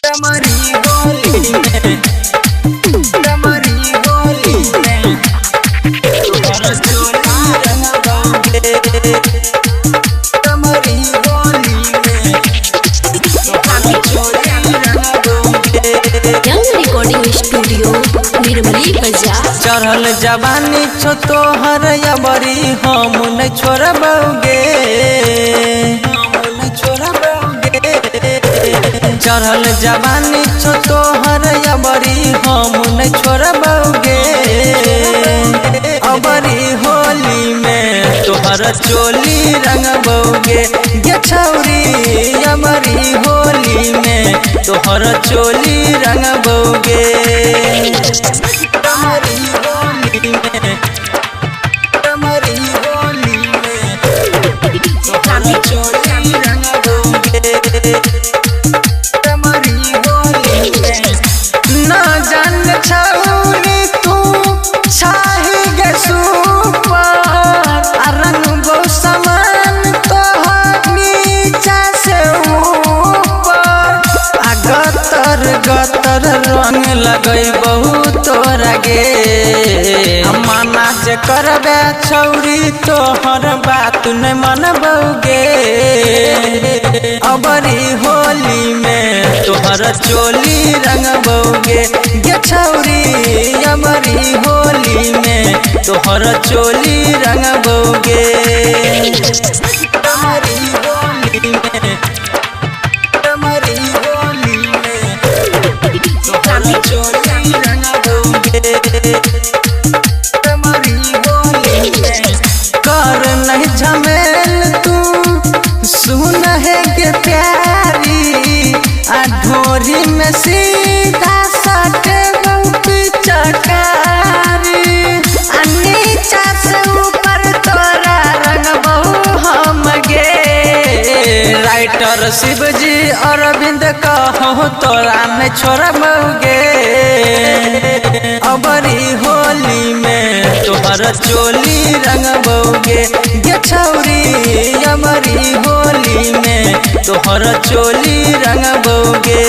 तमरी होली में तमरी होली में तोहरा चोली रंगवाओगे। तमरी होली में तोहरा चोली रंगवाओगे। यंग रिकॉर्डिंग स्टूडियो निर्मली बाजार। चढ़ल जवानी छो तोहर अबरी हम न छोड़बोगे। चढ़ल जवानी छो तोहर अबरी हम न छोड़बोगे। अबरी होली में तोहर चोली रंगबोगे। गे छौरी अबरी होली में तोहर चोली रंगबोगे। तमरी होली में तमरी होली में तोहरा चोली रंगबोगे। ना जान छौरी तू छाही गे सुपर रंगबो समान तोहर नीचा से ऊपर। गतर गतर रंग लगैबहु तोरा गे। मना जे करबे छौरी तोहर बात न मनबोगे। अबरी होली में तोहर चोली रंगबोगे। गे छौरी अबरी होली में तोहर चोली रंगबोगे। तमरी होली में तमरी होली में तोहरा चोली रंगबोगे। तमरी होली में कर नहीं झमेल तू सुन है के प्यारी। ढोरी में सीधा सटे चकारी। नीचा से ऊपर तोरा रंगबहु हम गे। राइटर शिवजी अरविंद कहो तोरा में छोड़बोगे। अबरी होली में तोहर चोली रंगबोगे। गे छौरी अबरी होली में तोहर चोली रंगबोगे।